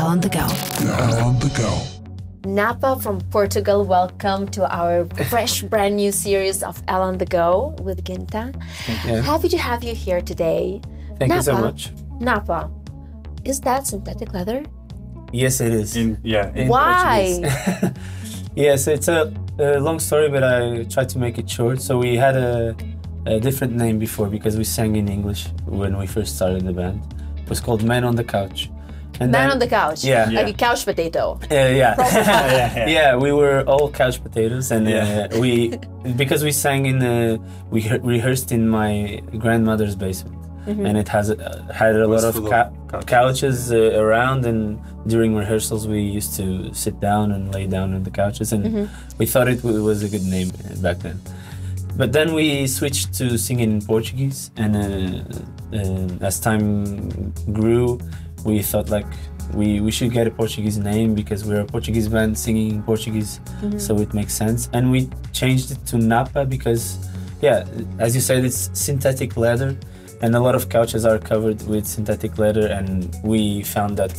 on the Go. Elle on the Go. NAPA from Portugal, welcome to our fresh, brand new series of Elle on the Go with Ginta. Happy to have you here today. Thank you so much. NAPA, is that synthetic leather? Yes, it is. Why? Yes, it's a long story, but I tried to make it short. So we had a different name before because we sang in English when we first started the band. It was called Man on the Couch. And Man on the couch? Yeah. Like a couch potato? Yeah, we were all couch potatoes, and because we sang we rehearsed in my grandmother's basement. And it had a lot of couches around, and during rehearsals we used to sit down and lay down on the couches, and we thought it was a good name back then. But then we switched to singing in Portuguese, and as time grew, we thought like we should get a Portuguese name because we're a Portuguese band singing in Portuguese, so it makes sense. And we changed it to NAPA because, as you said, it's synthetic leather. And a lot of couches are covered with synthetic leather, and we found that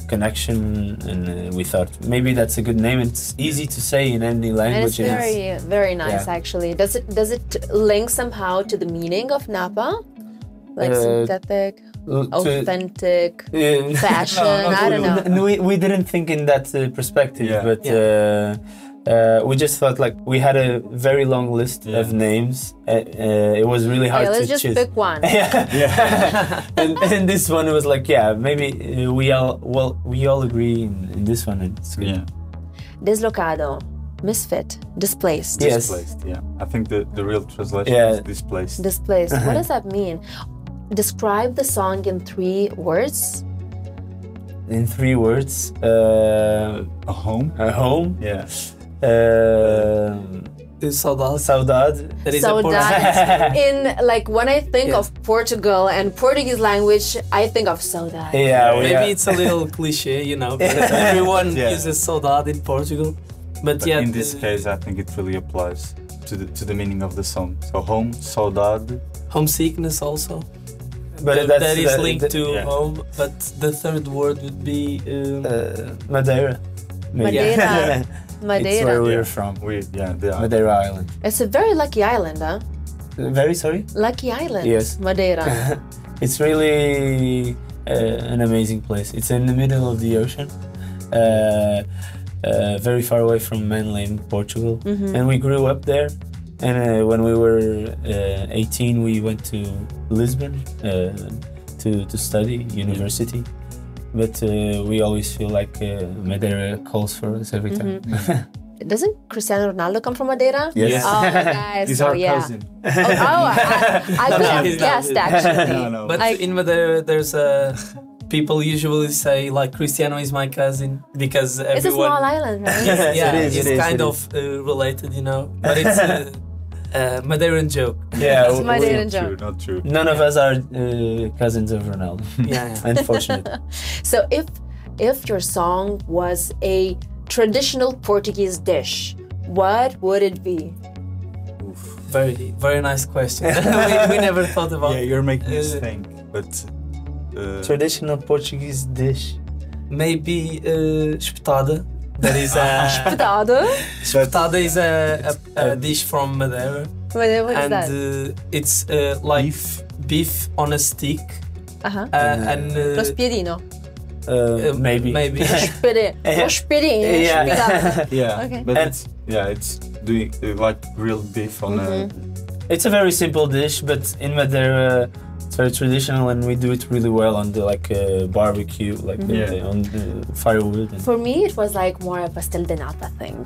connection, and we thought maybe that's a good name. It's easy to say in any language. And it's very nice, actually. Does it link somehow to the meaning of NAPA? Like synthetic, authentic, fashion, I don't know. We didn't think in that perspective, but we just thought like we had a very long list of names. It was really hard to choose. Let's just pick one. And this one was like, maybe we all agree in this one. And it's good. Deslocado, misfit, displaced. Yes. Displaced, I think the real translation is displaced. Displaced. What does that mean? Describe the song in 3 words. In 3 words. A home. A home. Yeah. Saudade. Saudade. That is Saudade. In like when I think of Portugal and Portuguese language, I think of saudade. Maybe it's a little cliche, you know, because everyone uses saudade in Portugal. But in this case, I think it really applies to the meaning of the song. So home, saudade. Homesickness also. But that is linked to home. But the 3rd word would be Madeira. Madeira. Madeira. It's where we're from. Madeira Island. It's a very lucky island, huh? Very sorry? Lucky island. Yes. Madeira. It's really an amazing place. It's in the middle of the ocean, very far away from mainland Portugal, and we grew up there. And when we were 18, we went to Lisbon to study university. But we always feel like Madeira calls for us every time. Doesn't Cristiano Ronaldo come from Madeira? Yes. Oh, guys. He's our cousin. I could have guessed, actually. No. But in Madeira, there's people usually say like Cristiano is my cousin because everyone... It's a small island, right? It's kind of related, you know. But it's Madeiran joke. It's a Madeiran joke. Not true. None of us are cousins of Ronaldo. Unfortunately. So if your song was a traditional Portuguese dish, what would it be? Very, very nice question. we never thought about. Yeah, you're making us think, but traditional Portuguese dish. Maybe espetada. That is espetada. Espetada is a dish from Madeira. What is that? And it's like beef on a stick. And Rospiedino. Maybe. Rospiedino. Okay. But it's doing like grilled beef on a... It's a very simple dish, but in Madeira it's very traditional, and we do it really well on the barbecue, on the firewood. For me, it was like more a pastel de nata thing.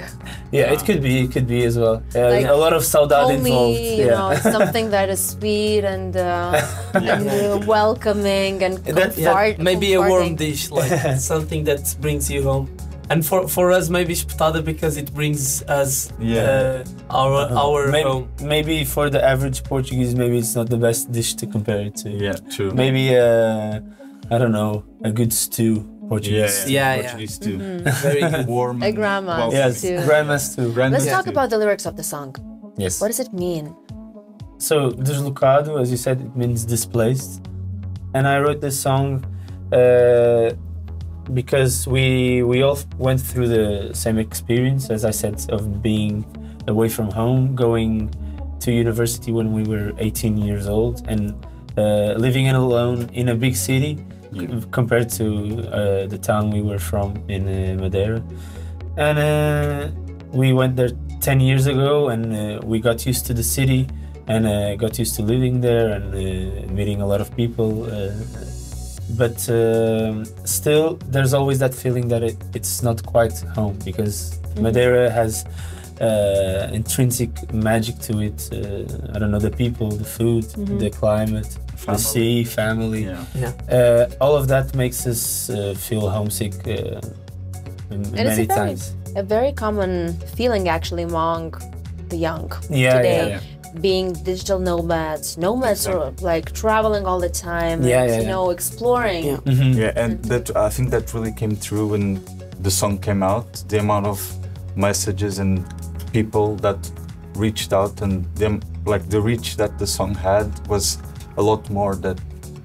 It could be as well. Like a lot of saudade involved. You know, it's something that is sweet and welcoming and comfort. Maybe a warm dish, like something that brings you home. And for us, maybe espetada because it brings us our home. Maybe for the average Portuguese, maybe it's not the best dish to compare it to. Yeah, true. Maybe I don't know, a good stew. Portuguese. Portuguese stew. Very good. Warm. A grandma's stew. Grandma's stew. Let's talk about the lyrics of the song. Yes. What does it mean? So, Deslocado, as you said, it means displaced. And I wrote this song because we all went through the same experience, as I said, of being away from home, going to university when we were 18 years old, and living alone in a big city compared to the town we were from in Madeira. And we went there 10 years ago, and we got used to the city and got used to living there and meeting a lot of people. But still, there's always that feeling that it's not quite home, because Madeira has intrinsic magic to it. I don't know, the people, the food, the climate, the sea, family. All of that makes us feel homesick many times. A very common feeling actually among the young today. Being digital nomads are like traveling all the time, you know, exploring. And that, I think that really came through when the song came out. The amount of messages and people that reached out, and the reach that the song had was a lot more than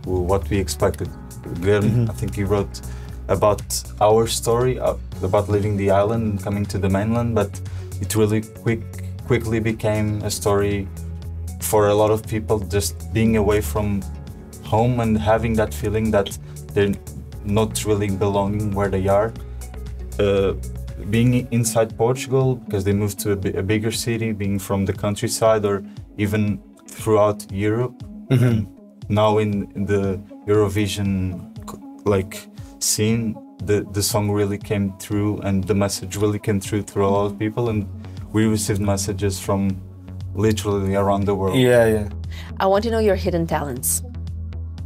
what we expected. I think he wrote about our story, about leaving the island and coming to the mainland, but it really quickly became a story for a lot of people, just being away from home and having that feeling that they're not really belonging where they are. Being inside Portugal because they moved to a bigger city, being from the countryside, or even throughout Europe. Now in the Eurovision scene, the song really came through, and the message really came through a lot of people, and we received messages from literally around the world. I want to know your hidden talents.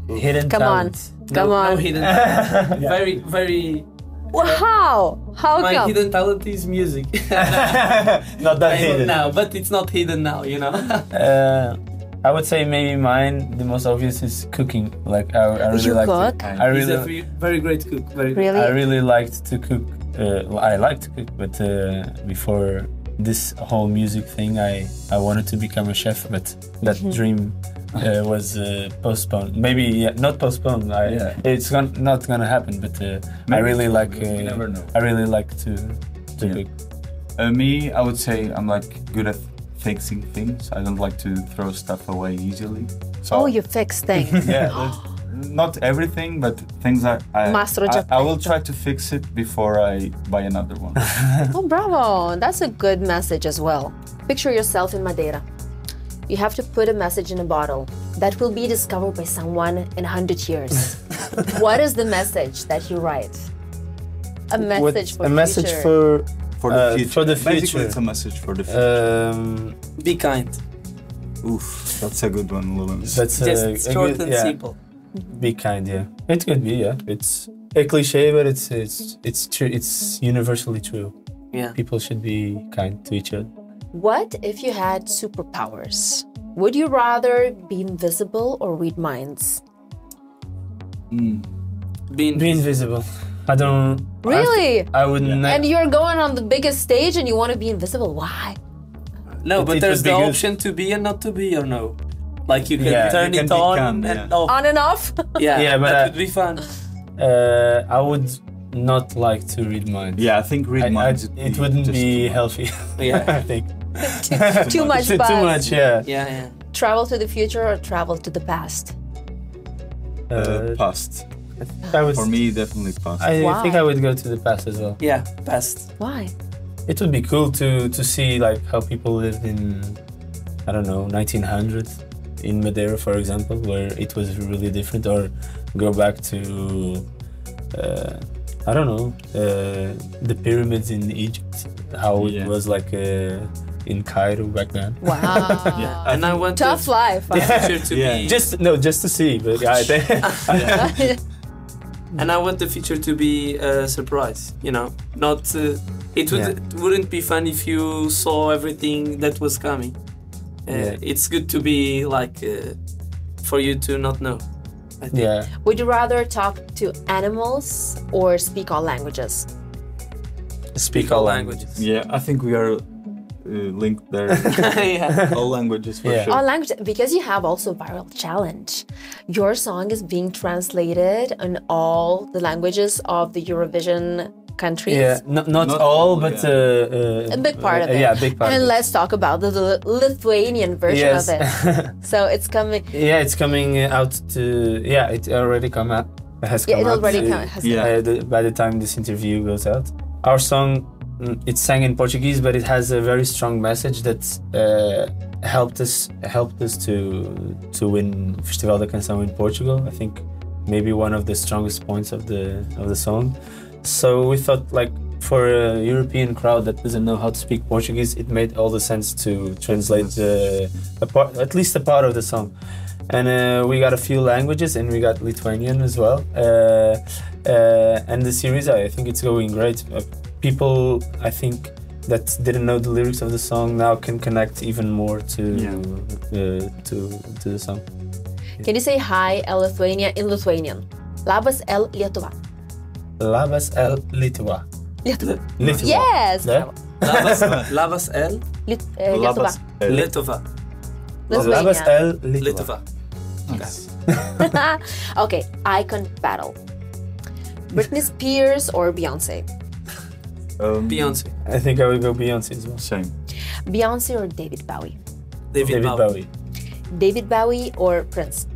Hidden talents? Come on. No hidden talent. Very, very... How my come? hidden talent is music. Not that hidden now, but it's not hidden now, you know. I would say maybe mine, the most obvious, is cooking. Like I really like cook? He's a very great cook. Really? I really liked to cook. I like to cook, but before this whole music thing, I wanted to become a chef, but that dream was postponed. Maybe not postponed. It's not gonna happen. But I really like. Never know. I really like to cook. Me, I would say I'm good at fixing things. I don't like to throw stuff away easily. So, you fix things. Not everything, but things I will try to fix it before I buy another one. Oh, bravo. That's a good message as well. Picture yourself in Madeira. You have to put a message in a bottle that will be discovered by someone in 100 years. What is the message that you write? A message for the future. For the future. For the future. Basically, it's a message for the future. Be kind. Oof, that's a good one, Lewin. That's just short and simple. Be kind, It could be, It's a cliche, but it's true. It's universally true. People should be kind to each other. What if you had superpowers? Would you rather be invisible or read minds? Be invisible. I don't... Really? I wouldn't... And you're going on the biggest stage and you want to be invisible. Why? No, but there's the option to be and not to be, or no? Like you can turn it on and off. On and off? Yeah, but that would be fun. I would not like to read minds. Yeah, I think read minds... It wouldn't be healthy. I think. Too much buzz. Too much, Yeah. Travel to the future or travel to the past? Past. For me, definitely past. I think I would go to the past as well. Yeah, past. Why? It would be cool to see how people lived in, I don't know, 1900s in Madeira, for example, where it was really different, or go back to, I don't know, the pyramids in Egypt, how it was in Cairo back then. Wow. And I want tough life. Future to be just to see, but and I want the future to be a surprise, not it wouldn't be fun if you saw everything that was coming. It's good to be for you to not know, I think. Would you rather talk to animals or speak all languages? Speak all languages. Yeah, I think we are link there. Yeah. All languages for sure. All language, because you have also viral challenge. Your song is being translated in all the languages of the Eurovision countries. Yeah, not all, but a big part of it. Yeah, a big part. And of it. let's talk about the Lithuanian version Yes. of it. So it's coming. Yeah, it's coming out to. Yeah, it already come out. Has come It out. already has come out. By the time this interview goes out, our song, it's sang in Portuguese, but it has a very strong message that helped us to win Festival da Canção in Portugal. I think maybe one of the strongest points of the song. So we thought, like, for a European crowd that doesn't know how to speak Portuguese, it made all the sense to translate at least a part of the song. And we got a few languages, and we got Lithuanian as well. And the series, I think it's going great. People, I think, that didn't know the lyrics of the song now can connect even more to the song. Can you say hi, Elle Lithuania in Lithuanian? Labas, Elle Lietuva. Labas, Elle, Lietuva. Lietuva. Lietuva. Yes. Yeah? Labas, Elle, Lietuva. Lithuva. Labas, Lithuania. Elle, Lietuva. Lithuva. Nice. Okay, icon battle. Britney Spears or Beyoncé? Beyoncé. I think I would go Beyoncé as well. Same. Beyoncé or David Bowie? David Bowie. David Bowie or Prince?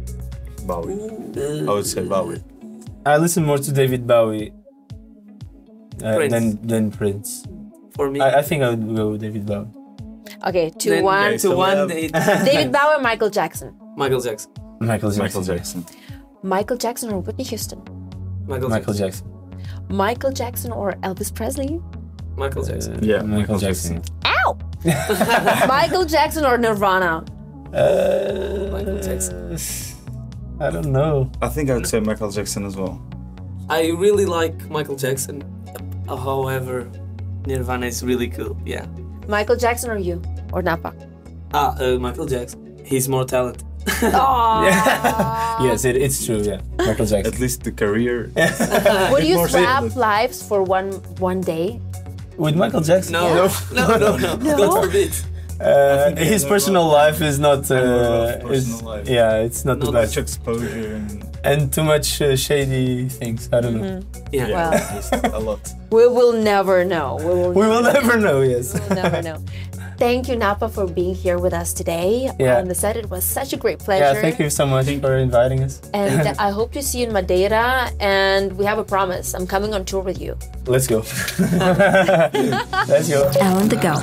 Bowie. I would say Bowie. I listen more to David Bowie Prince. than Prince. For me. I think I would go with David Bowie. Okay, 2-1. 2-1. David Bowie or Michael Jackson? Michael Jackson. Michael Jackson. Michael Jackson. Michael Jackson or Whitney Houston? Michael Jackson. Michael Jackson or Elvis Presley? Michael Jackson. Yeah, Michael Jackson. Ow! Michael Jackson or Nirvana? Michael Jackson. I don't know. I think I would say Michael Jackson as well. I really like Michael Jackson. However, Nirvana is really cool. Yeah. Michael Jackson or you? Or NAPA? Michael Jackson. He's more talented. Aww. Yes, it's true. Yeah, Michael Jackson. At least the career. Would you More swap talented. lives for one day? With Michael Jackson? No. God forbid. His personal life is not. personal life. Yeah, it's not the Too best. much exposure and And too much shady things. I don't know. Yeah. Well. just a lot. We will never know. We will never know. Yes. We'll never know. Thank you, NAPA, for being here with us today Yeah. on the set. It was such a great pleasure. Yeah, thank you so much for inviting us. And I hope to see you in Madeira. And we have a promise. I'm coming on tour with you. Let's go. Let's go. Elle on the go.